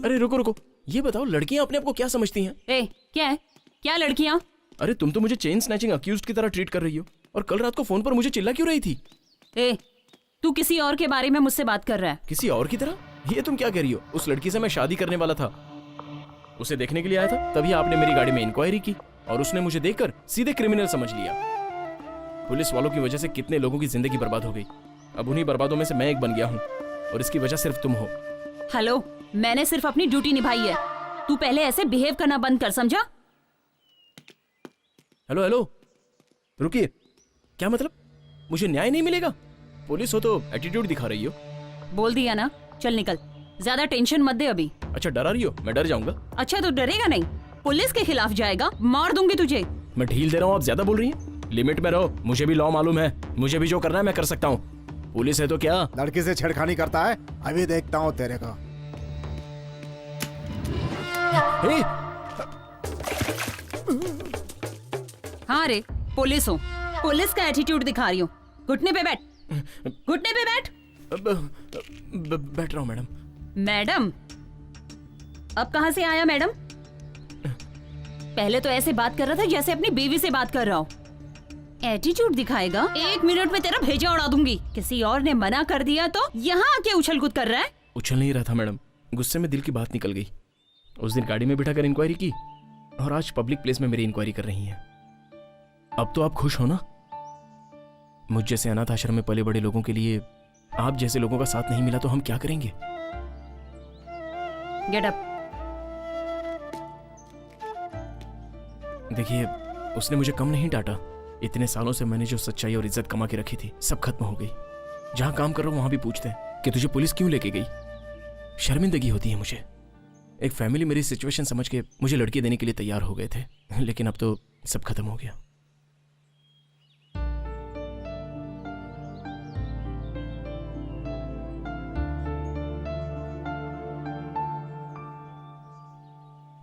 अरे रुको रुको, ये बताओ लड़कियां अपने आप को क्या समझती हैं? ए, क्या है? क्या लड़कियां? अरे तुम तो मुझे चेन स्नैचिंग अक्यूज्ड की तरह ट्रीट कर रही हो, और कल रात को फोन पर मुझे चिल्ला क्यों रही थी? ए, तू किसी और के बारे में मुझसे बात कर रहा है? किसी और की तरह? ये तुम क्या कह रही हो? उस लड़की से मैं शादी करने वाला था, उसे देखने के लिए आया था, तभी आपने मेरी गाड़ी में इंक्वायरी की और उसने मुझे देखकर सीधे क्रिमिनल समझ लिया। पुलिस वालों की वजह से कितने लोगों की जिंदगी बर्बाद हो गई। अब उन्हीं बर्बादों में से मैं एक बन गया हूँ, और इसकी वजह सिर्फ तुम हो। हेलो, मैंने सिर्फ अपनी ड्यूटी निभाई है। तू पहले ऐसे बिहेव करना बंद कर, समझा? हेलो हेलो, रुकिए। क्या मतलब? मुझे न्याय नहीं मिलेगा? पुलिस हो तो एटीट्यूड दिखा रही हो। बोल दिया ना, चल निकल। ज्यादा टेंशन मत दे अभी। अच्छा, डरा रही हो? मैं डर जाऊंगा? अच्छा तो डरेगा नहीं, पुलिस के खिलाफ जाएगा, मार दूंगी तुझे। मैं ढील दे रहा हूँ, आप ज्यादा बोल रही हैं। लिमिट में रहो, मुझे भी लॉ मालूम है, मुझे भी जो करना है मैं कर सकता हूँ। पुलिस है तो क्या? लड़की से छेड़खानी करता है, अभी देखता हूँ तेरे को। हे, हाँ रे, पुलिस हो, पुलिस का एटीट्यूड दिखा रही हो। घुटने पे बैठ, घुटने पे बैठ। बैठ रहा हूँ मैडम। मैडम? अब कहाँ से आया मैडम? पहले तो ऐसे बात कर रहा था जैसे अपनी बीवी से बात कर रहा हो। एटीट्यूड दिखाएगा, 1 मिनट में तेरा भेजा उड़ा दूंगी। किसी और ने मना कर दिया तो यहाँ आके उछल कूद कर रहा है। उछल नहीं रहा था मैडम, गुस्से में दिल की बात निकल गई। उस दिन गाड़ी में बिठाकर इंक्वायरी की, और आज पब्लिक प्लेस में मेरी इंक्वायरी कर रही हैं। अब तो आप खुश हो ना? मुझ जैसे अनाथ आश्रम में पले बड़े लोगों के लिए आप जैसे लोगों का साथ नहीं मिला तो हम क्या करेंगे? Get up. देखिए, उसने मुझे कम नहीं डांटा। इतने सालों से मैंने जो सच्चाई और इज्जत कमा के रखी थी, सब खत्म हो गई। जहां काम कर रहा हूं वहां भी पूछते हैं कि तुझे पुलिस क्यों लेके गई। शर्मिंदगी होती है मुझे। एक फैमिली मेरी सिचुएशन समझ के मुझे लड़की देने के लिए तैयार हो गए थे, लेकिन अब तो सब खत्म हो गया।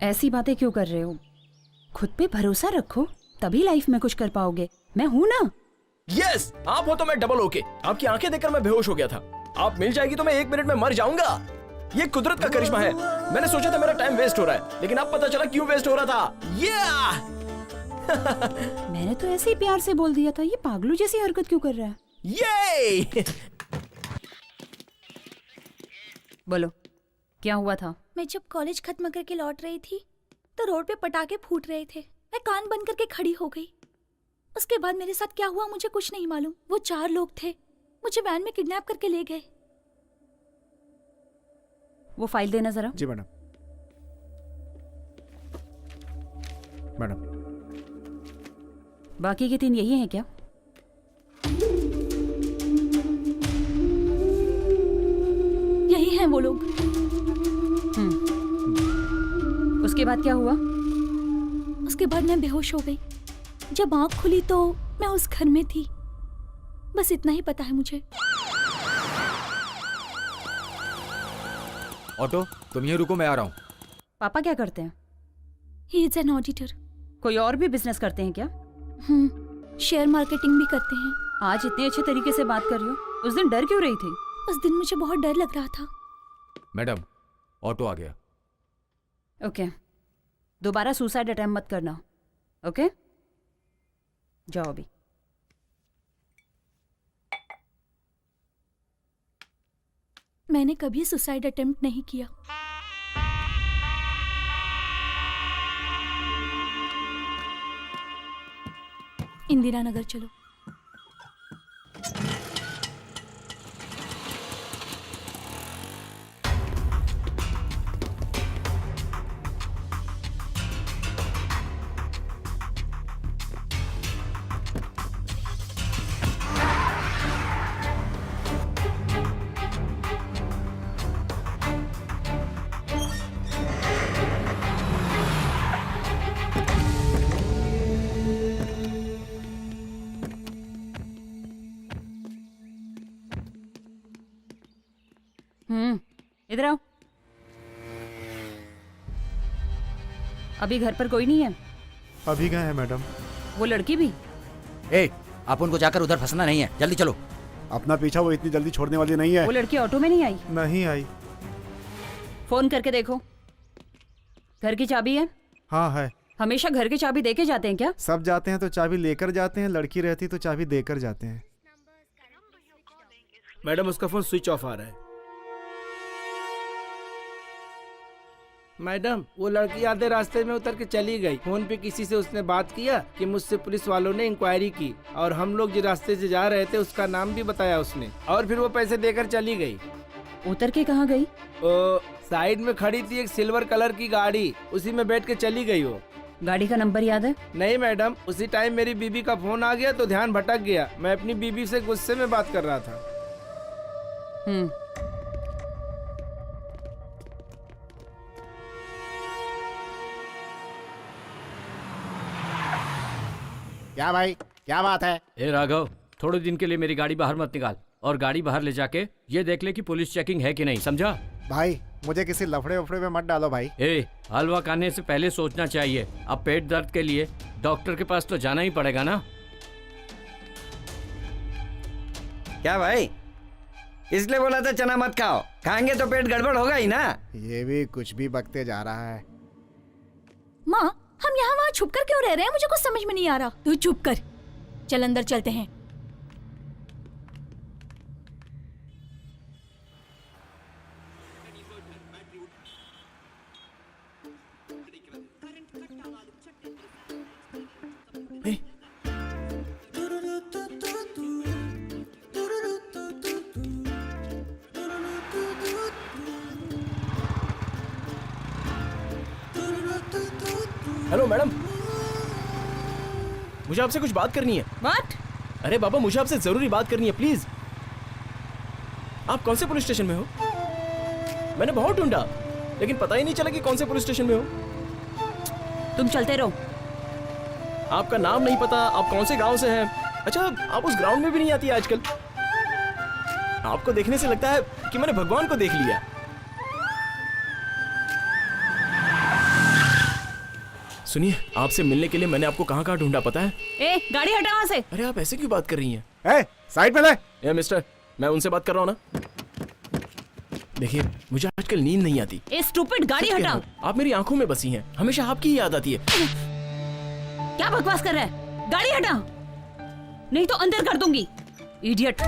ऐसी बातें क्यों कर रहे हो? खुद पे भरोसा रखो, तभी लाइफ में कुछ कर पाओगे। मैं हूं ना। यस, आप हो तो मैं डबल होके। आपकी आंखें देखकर मैं बेहोश हो गया था। आप मिल जाएगी तो मैं 1 मिनट में मर जाऊंगा। ये कुदरत का करिश्मा है। मैंने सोचा था मेरा टाइम वेस्ट हो रहा है, लेकिन अब पता चला क्यों वेस्ट हो रहा था। मैंने तो ऐसे ही प्यार से बोल दिया था। ये पागलों जैसी हरकत क्यों कर रहा है? ये बोलो, क्या हुआ था? मैं जब कॉलेज खत्म करके लौट रही थी तो रोड पे पटाखे फूट रहे थे। मैं कान बंद करके खड़ी हो गई। उसके बाद मेरे साथ क्या हुआ मुझे कुछ नहीं मालूम। वो 4 लोग थे, मुझे वैन में किडनैप करके ले गए। वो फाइल देना जरा। जी मैडम। मैडम, बाकी के 3 यही हैं क्या? यही हैं वो लोग। उसके बाद क्या हुआ? उसके बाद मैं बेहोश हो गई। जब आंख खुली तो मैं उस घर में थी। बस इतना ही पता है मुझे। ऑटो, तुम यहीं रुको, मैं आ रहा हूँ। पापा क्या करते हैं? He is an auditor. कोई और भी बिजनेस करते हैं क्या? शेयर मार्केटिंग भी करते हैं। आज इतने अच्छे तरीके से बात कर रही हो, उस दिन डर क्यों रही थी? उस दिन मुझे बहुत डर लग रहा था। मैडम, ऑटो आ गया। ओके, दोबारा सुसाइड अटेम्प्ट मत करना। ओके, जाओ अभी। मैंने कभी सुसाइड अटेम्प्ट नहीं किया। इंदिरा नगर चलो। इधर आओ। अभी घर पर कोई नहीं है? अभी गए हैं मैडम। वो लड़की भी? ए, आप उनको जाकर उधर फंसना नहीं है, जल्दी चलो। अपना पीछा वो इतनी जल्दी छोड़ने वाली नहीं है। वो लड़की ऑटो में नहीं आई? नहीं आई। फोन करके देखो। घर की चाबी है? हाँ है। हमेशा घर की चाबी देके जाते हैं क्या? सब जाते हैं तो चाबी लेकर जाते हैं, लड़की रहती तो चाबी देकर जाते हैं। मैडम उसका फोन स्विच ऑफ आ रहा है। मैडम वो लड़की आधे रास्ते में उतर के चली गई। फोन पे किसी से उसने बात किया कि मुझसे पुलिस वालों ने इंक्वायरी की और हम लोग जिस रास्ते से जा रहे थे उसका नाम भी बताया उसने, और फिर वो पैसे देकर चली गई। उतर के कहाँ गई? साइड में खड़ी थी एक सिल्वर कलर की गाड़ी, उसी में बैठ के चली गई वो। गाड़ी का नंबर याद है? नहीं मैडम, उसी टाइम मेरी बीबी का फोन आ गया तो ध्यान भटक गया। मैं अपनी बीबी से गुस्से में बात कर रहा था। क्या भाई, क्या बात है? ए राघव, थोड़े दिन के लिए मेरी गाड़ी बाहर मत निकाल, और गाड़ी बाहर ले जाके ये देख ले कि पुलिस चेकिंग है कि नहीं, समझा? भाई मुझे किसी लफड़े वफड़े में मत डालो भाई। ए, हलवा खाने से पहले सोचना चाहिए। अब पेट दर्द के लिए डॉक्टर के पास तो जाना ही पड़ेगा ना। क्या भाई, इसलिए बोला था चना मत खाओ, खाएंगे तो पेट गड़बड़ होगा ही ना। ये भी कुछ भी बकते जा रहा है। माँ, हम यहाँ वहाँ छुप कर क्यों रह रहे हैं? मुझे कुछ समझ में नहीं आ रहा। तू चुप कर, चल अंदर चलते हैं। ए, हेलो मैडम, मुझे आपसे कुछ बात करनी है। व्हाट? अरे बाबा, मुझे आपसे जरूरी बात करनी है, प्लीज। आप कौन से पुलिस स्टेशन में हो? मैंने बहुत ढूंढा लेकिन पता ही नहीं चला कि कौन से पुलिस स्टेशन में हो। तुम चलते रहो। आपका नाम नहीं पता, आप कौन से गांव से हैं। अच्छा, आप उस ग्राउंड में भी नहीं आती आजकल। आपको देखने से लगता है कि मैंने भगवान को देख लिया। सुनिए, आपसे मिलने के लिए मैंने आपको कहाँ कहाँ ढूंढा पता है? ए, गाड़ी हटा वहाँ से। अरे आप ऐसे क्यों बात कर रही हैं? ए, साइड पे ले। ए मिस्टर, मैं उनसे बात कर रहा हूँ ना। देखिए, मुझे आजकल नींद नहीं आती। ए स्टूपिड, गाड़ी सच कह रहा हटा। हूँ, आप मेरी आंखों में बसी हैं, हमेशा आपकी ही याद आती है। क्या बकवास कर रहा है? गाड़ी हटा, नहीं तो अंदर कर दूंगी। इडियट।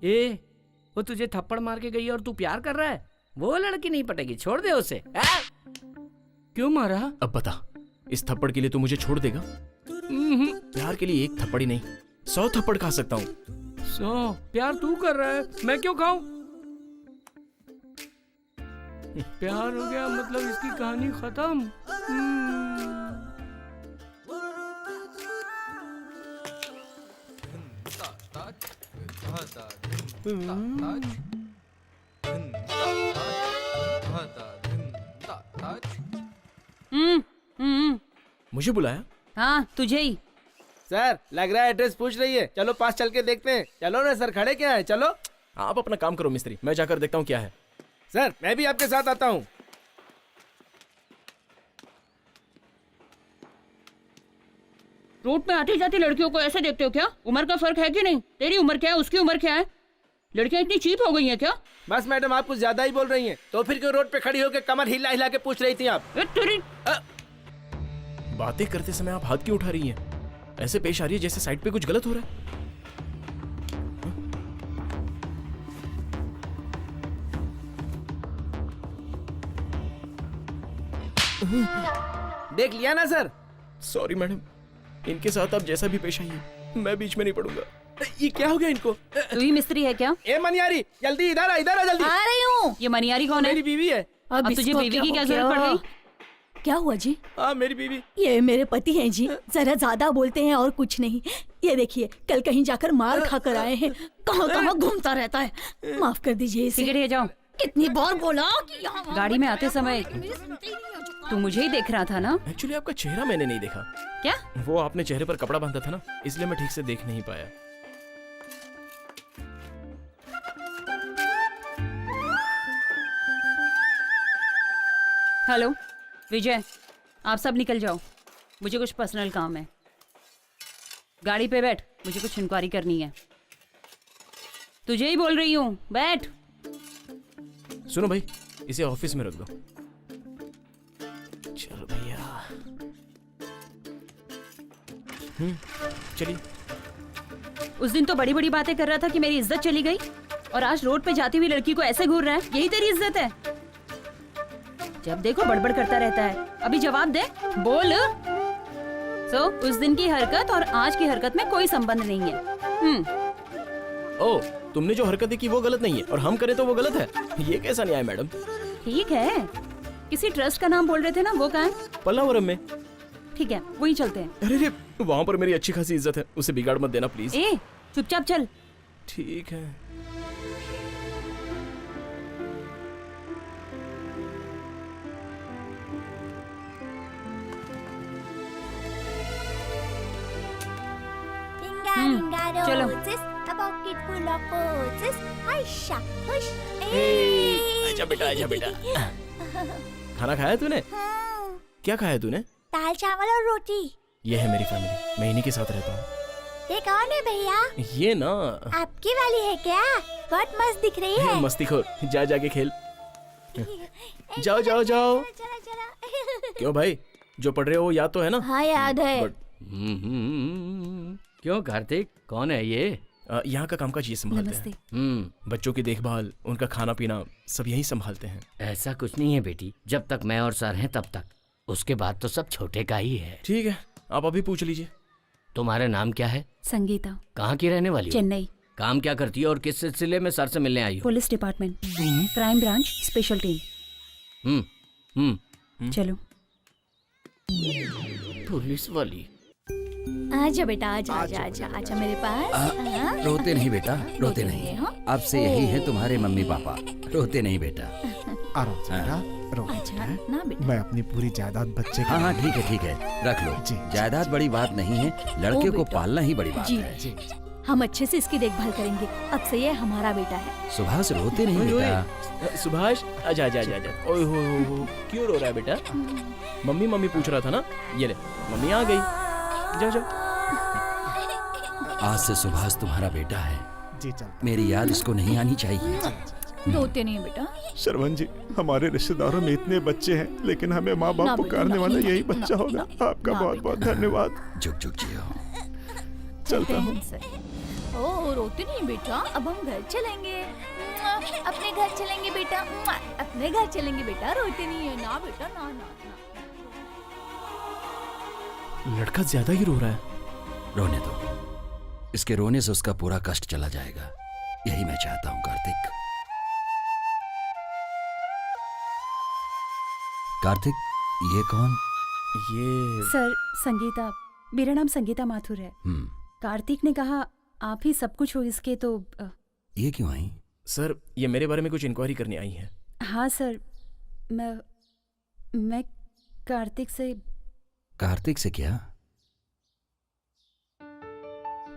ए, वो तुझे थप्पड़ मार के गई और तू प्यार कर रहा है? वो लड़की नहीं पटेगी, छोड़ दे उसे। क्यों मारा? अब बता, इस थप्पड़ के लिए तू मुझे छोड़ देगा? प्यार के लिए एक थप्पड़ ही नहीं, 100 थप्पड़ खा सकता हूँ। प्यार तू कर रहा है, मैं क्यों खाऊं? प्यार हो गया मतलब इसकी कहानी खत्म। मुझे बुलाया? हाँ, तुझे ही। सर लग रहा है एड्रेस पूछ रही है, चलो पास चल के देखते हैं। चलो ना सर, खड़े क्या है, चलो। आप अपना काम करो मिस्त्री, मैं जाकर देखता हूँ क्या है। सर मैं भी आपके साथ आता हूँ। रोड पे आती जाती लड़कियों को ऐसे देखते हो क्या? उम्र का फर्क है कि नहीं? तेरी उम्र क्या है, उसकी उम्र क्या है? लड़कियां इतनी चीप हो गई हैं क्या? बस मैडम, आप कुछ ज्यादा ही बोल रही हैं। तो फिर क्यों रोड पे खड़ी होकर कमर हिला हिला के पूछ रही थी आप? तेरी बातें करते समय आप हाथ क्यों उठा रही हैं? ऐसे पेश आ रही है जैसे साइड पे कुछ गलत हो रहा है। देख लिया ना सर। सॉरी मैडम, इनके साथ आप जैसा भी पेश आइए, मैं बीच में नहीं पड़ूंगा। ये क्या हो गया इनको? तू ही मिस्त्री है क्या? ए मनियारी, जल्दी इधर आ जल्दी। आ रही हूँ। ये मनियारी कौन है? मेरी बीवी है। अब तुझे बीवी की क्या जरूरत पड़ गई? क्या हुआ जी? हाँ मेरी बीवी। ये मेरे पति हैं जी, जरा ज्यादा बोलते हैं और कुछ नहीं। ये देखिए, कल कहीं जाकर मार खा कर आए हैं, कहाँ कहाँ घूमता रहता है। माफ कर दीजिए इसे। सिगरेट ले जाओ। कितनी बार बोला कि यहाँ गाड़ी में आते समय तू मुझे ही देख रहा था ना? एक्चुअली आपका चेहरा मैंने नहीं देखा। क्या? वो आपने चेहरे पर कपड़ा बांधा था ना, इसलिए मैं ठीक से देख नहीं पाया। हेलो विजय, आप सब निकल जाओ, मुझे कुछ पर्सनल काम है। गाड़ी पे बैठ, मुझे कुछ इंक्वायरी करनी है। तुझे ही बोल रही हूँ, बैठ। सुनो भाई, इसे ऑफिस में रख दो। चलो भैया। चलिए। उस दिन तो बड़ी बड़ी बातें कर रहा था कि मेरी इज्जत चली गई, और आज रोड पे जाती हुई लड़की को ऐसे घूर रहा है। यही तेरी इज्जत है? जब देखो बड़बड़ करता रहता है। अभी जवाब दे, बोल। उस दिन की हरकत और आज की हरकत में कोई संबंध नहीं है। ओ, तुमने जो हरकतें की वो गलत नहीं है और हम करें तो वो गलत है। ये कैसा न्याय मैडम? ठीक है, किसी ट्रस्ट का नाम बोल रहे थे ना, वो कहाँ है? पल्लावरम में। ठीक है, वही चलते हैं। अरे रे, वहाँ पर मेरी अच्छी खासी इज्जत है, उसे बिगाड़ मत देना प्लीज। ए, चुपचाप चल। ठीक है। चलो। A pocket full of roses. Aisha, hush. आजा बेटा, आजा बेटा। खाना खाया तूने? हाँ, क्या खाया तूने? दाल चावल और रोटी। ये है मेरी फैमिली, मैं इन्हीं के साथ रहता हूँ। ये कौन है भैया? ये ना, आपकी वाली है क्या? बहुत मस्त दिख रही है। मस्तीखोर, जा जाके खेल। जाओ जाओ जाओ। चला चला। क्यों भाई, जो पढ़ रहे हो वो याद तो है ना? हाँ याद है। बट क्यों कार्तिक, कौन है ये? यहाँ का कामकाज ये संभालते नमस्ते। हैं। बच्चों की देखभाल, उनका खाना पीना सब यही संभालते हैं। ऐसा कुछ नहीं है बेटी, जब तक मैं और सर हैं तब तक, उसके बाद तो सब छोटे का ही है। ठीक है, आप अभी पूछ लीजिए। तुम्हारा नाम क्या है? संगीता, कहाँ की रहने वाली हो? चेन्नई। काम क्या करती है और किस सिलसिले में सर से मिलने आई हो? Police department, crime branch, special team. चलो। पुलिस वाली? आजा बेटा, आजा आजा आजा आजा मेरे पास। हाँ? रोते नहीं बेटा, रोते नहीं। अब से यही है तुम्हारे मम्मी पापा, रोते नहीं बेटा। आराम से बेटा, रो। अच्छा ना बेटा। मैं अपनी पूरी जायदाद बच्चे हाँ हाँ ठीक है, रख लो। जी। जायदाद बड़ी बात नहीं है, लड़के को बेटा। पालना ही बड़ी बात जी। है। जी। हम अच्छे से इसकी देखभाल करेंगे। अब से ये हमारा बेटा है। सुभाष रोते नहीं ओए, ओए, बेटा। सुभाष, आजा आजा आजा आजा। ओए हो, क्यों रो रहा है बेटा? मम्मी मम्मी पूछ रहा था ना, ये ले, मम्मी आ गई। जाओ जाओ। आज से सुभाष तुम्हारा बेटा है। जी चल। मेरी याद इसको नहीं आनी चाहिए। रोते नहीं बेटा। श्रवण जी, हमारे रिश्तेदारों में इतने बच्चे हैं, लेकिन हमें माँ ना बाप बेटा, पुकारने ना, वाला ना, यही ना, बच्चा ना, होगा। ना, आपका ना, बहुत बेटा। बहुत धन्यवाद। झुक झुक जियो। चलता हूँ। ओ, रोते नहीं बेटा, अब हम घर चलेंगे। अपने घर चलेंगे बेटा, अपने घर चलेंगे बेटा। रोते नहीं है ना बेटा, ना ना ना। लड़का ज्यादा ही रो रहा है। रोने दो, इसके रोने से उसका पूरा कष्ट चला जाएगा, यही मैं चाहता हूँ। कार्तिक, कार्तिक, ये कौन? ये सर, संगीता, मेरा नाम संगीता माथुर है। कार्तिक ने कहा आप ही सब कुछ हो इसके, तो ये क्यों आई? सर, ये मेरे बारे में कुछ इंक्वायरी करने आई है। हाँ सर, मैं कार्तिक से कार्तिक से क्या?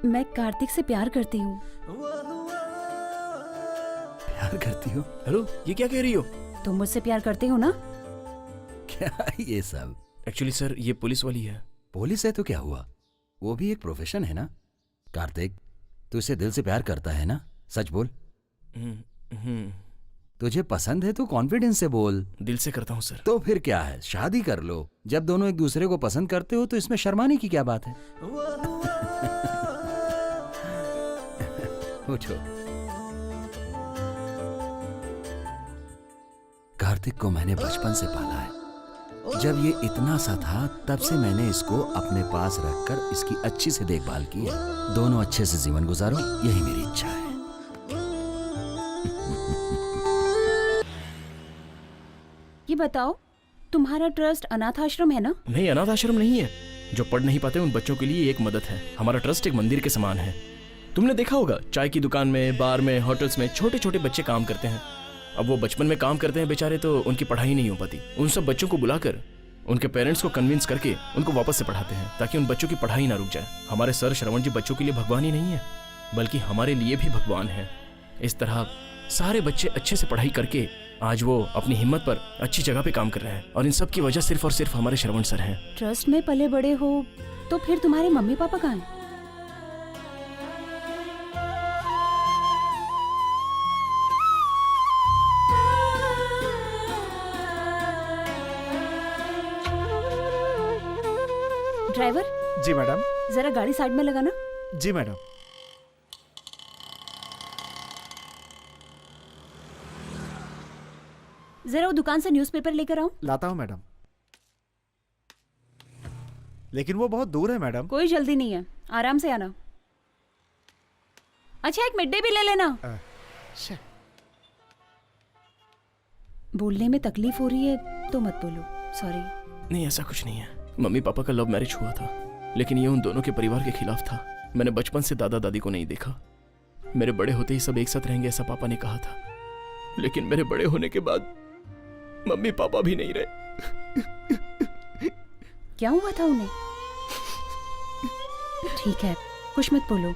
मैं कार्तिक से प्यार करती हूँ। प्यार करती हो? हेलो, ये क्या कह रही हो? तुम मुझसे प्यार करते हो ना? क्या ये सब? एक्चुअली सर, ये पुलिस वाली है। पुलिस है तो क्या हुआ, वो भी एक प्रोफेशन है ना। कार्तिक, तू इसे दिल से प्यार करता है ना? सच बोल। तुझे पसंद है तो कॉन्फिडेंस से बोल। दिल से करता हूँ सर। तो फिर क्या है, शादी कर लो। जब दोनों एक दूसरे को पसंद करते हो तो इसमें शर्माने की क्या बात है? उठो। कार्तिक को मैंने बचपन से पाला है। जब ये इतना सा था तब से मैंने इसको अपने पास रखकर इसकी अच्छी से देखभाल की है। दोनों अच्छे से जीवन गुजारो, यही मेरी इच्छा है। ये बताओ, तुम्हारा ट्रस्ट अनाथ आश्रम है ना? नहीं, अनाथ आश्रम नहीं है। जो पढ़ नहीं पाते उन बच्चों के लिए एक मदद है। हमारा ट्रस्ट एक मंदिर के समान है। तुमने देखा होगा, चाय की दुकान में, बार में, होटल्स में छोटे छोटे बच्चे काम करते हैं। अब वो बचपन में काम करते हैं बेचारे, तो उनकी पढ़ाई नहीं हो पाती। उन सब बच्चों को बुलाकर उनके पेरेंट्स को कन्विंस करके उनको वापस से पढ़ाते हैं, ताकि उन बच्चों की पढ़ाई ना रुक जाए। हमारे सर श्रवण जी बच्चों के लिए भगवान ही नहीं है, बल्कि हमारे लिए भी भगवान है। इस तरह सारे बच्चे अच्छे से पढ़ाई करके आज वो अपनी हिम्मत पर अच्छी जगह पे काम कर रहे हैं और इन सब की वजह सिर्फ और सिर्फ हमारे श्रवण सर हैं। ट्रस्ट में पले बड़े हो तो फिर तुम्हारे मम्मी पापा कहाँ हैं? ड्राइवर, जी मैडम। जरा गाड़ी साइड में लगाना। जी मैडम। जरा वो दुकान से न्यूज़पेपर लेकर आओ। लाता हूँ मैडम। लेकिन वो बहुत दूर है मैडम। कोई जल्दी नहीं है, आराम से आना। अच्छा, एक मिड डे भी ले लेना। shit। बोलने में तकलीफ हो रही है तो मत बोलो, सॉरी। नहीं, ऐसा कुछ नहीं है। मम्मी पापा का लव मैरिज हुआ था, लेकिन ये उन दोनों के परिवार के खिलाफ था। मैंने बचपन से दादा दादी को नहीं देखा। मेरे बड़े होते ही सब एक साथ रहेंगे ऐसा पापा ने कहा था, लेकिन मेरे बड़े होने के बाद मम्मी पापा भी नहीं रहे। क्या हुआ था उन्हें? ठीक है, कुछ मत बोलो,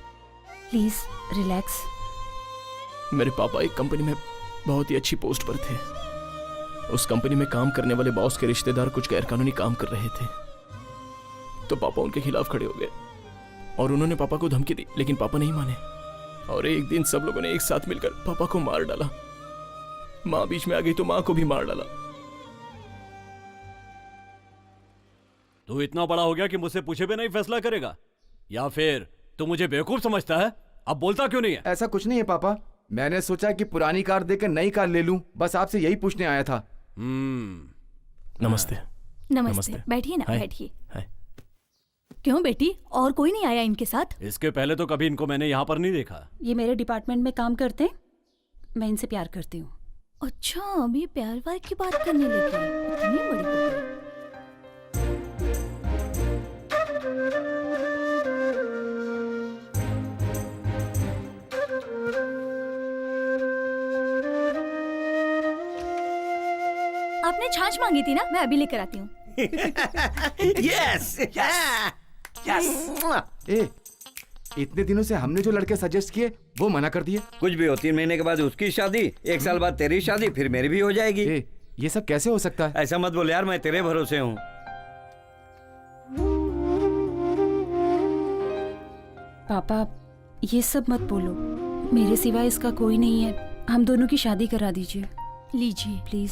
प्लीज रिलैक्स। मेरे पापा एक कंपनी में बहुत ही अच्छी पोस्ट पर थे। उस कंपनी में काम करने वाले बॉस के रिश्तेदार कुछ गैरकानूनी काम कर रहे थे, तो पापा उनके खिलाफ खड़े हो गए और उन्होंने पापा को धमकी दी, लेकिन पापा नहीं माने और एक दिन सब लोगों ने एक साथ मिलकर पापा को मार डाला। माँ बीच में आ गई तो माँ को भी मार डाला। तू इतना बड़ा हो गया कि मुझसे पूछे बिना ही फैसला करेगा, या फिर तू मुझे बेवकूफ समझता है? अब बोलता क्यों नहीं है? ऐसा कुछ नहीं है पापा, मैंने सोचा कि पुरानी कार देकर नई कार ले लूं, बस आपसे यही पूछने आया था। नमस्ते। नमस्ते, बैठिए ना, हाय। बैठिए। हाय। क्यों बेटी, और कोई नहीं आया इनके साथ? इसके पहले तो कभी इनको मैंने यहाँ पर नहीं देखा। ये मेरे डिपार्टमेंट में काम करते हैं, मैं इनसे प्यार करती हूँ। अच्छा, अभी प्यार वार की बात करने लगी, इतनी बड़ी हो गई। आपने छाछ मांगी थी ना, मैं अभी लेकर आती हूँ। यस ए, इतने दिनों से हमने जो लड़के सजेस्ट किए वो मना कर दिए। कुछ भी हो, 3 महीने के बाद उसकी शादी, 1 साल बाद तेरी शादी, फिर मेरी भी हो जाएगी। ए, ये सब कैसे हो सकता है? ऐसा मत बोल यार, मैं तेरे भरोसे हूँ। पापा, ये सब मत बोलो, मेरे सिवा इसका कोई नहीं है। हम दोनों की शादी करा दीजिए लीजिए। प्लीज।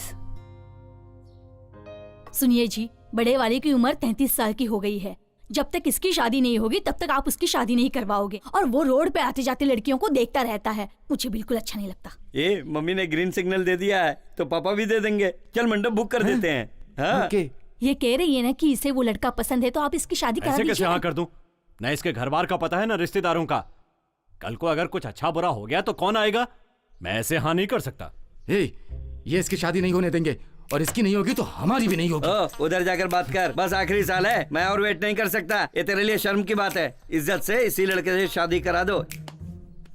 सुनिए जी, बड़े वाले की उम्र 33 साल की हो गई है। जब तक इसकी शादी नहीं होगी तब तक आप उसकी शादी नहीं करवाओगे, और वो रोड पे आते जाते लड़कियों को देखता रहता है, मुझे बिल्कुल अच्छा नहीं लगता। ए, मम्मी ने ग्रीन सिग्नल दे दिया है तो पापा भी दे देंगे। चल मंडप बुक कर देते हैं। हाँ? ओके। ये कह रही है ना कि इसे वो लड़का पसंद है, तो आप इसकी शादी करा ऐसे कैसे दीजिए हाँ ना। कर दूं? न इसके घर बार का पता है, ना रिश्तेदारों का। कल को अगर कुछ अच्छा बुरा हो गया तो कौन आएगा? मैं ऐसे हाँ नहीं कर सकता। ए, ये इसकी शादी नहीं होने देंगे, और इसकी नहीं होगी तो हमारी भी नहीं होगी। उधर जाकर बात कर, बस आखिरी साल है, मैं और वेट नहीं कर सकता। ये तेरे लिए शर्म की बात है। इज्जत से इसी लड़के से शादी करा दो।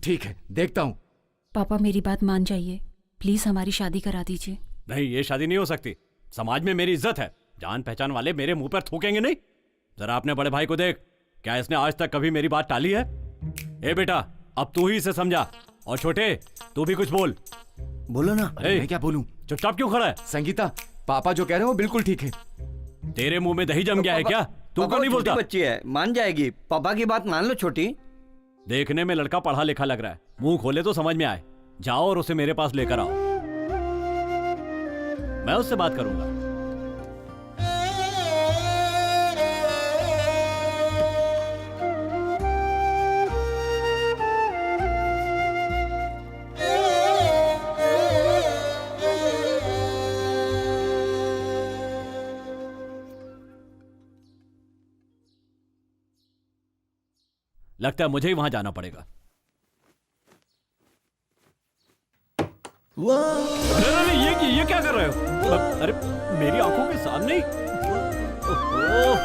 ठीक है, देखता हूँ। पापा, मेरी बात मान जाइए, प्लीज हमारी शादी करा दीजिए। नहीं, ये शादी नहीं हो सकती। समाज में मेरी इज्जत है, जान पहचान वाले मेरे मुंह पर थूकेंगे नहीं। जरा अपने बड़े भाई को देख, क्या इसने आज तक कभी मेरी बात टाली है? ए बेटा, अब तू ही इसे समझा, और छोटे तू भी कुछ बोल। बोलो ना। मैं क्या बोलूं? चुपचाप क्यों खड़ा है? संगीता, पापा जो कह रहे हो बिल्कुल ठीक है। तेरे मुंह में दही जम गया है क्या? तू क्यों नहीं बोलता? बच्ची है, मान जाएगी। पापा की बात मान लो छोटी। देखने में लड़का पढ़ा लिखा लग रहा है, मुंह खोले तो समझ में आए। जाओ और उसे मेरे पास लेकर आओ, मैं उससे बात करूंगा। लगता है मुझे ही वहां जाना पड़ेगा। ये क्या कर रहे हो? अरे मेरी आंखों के सामने ही। ओह,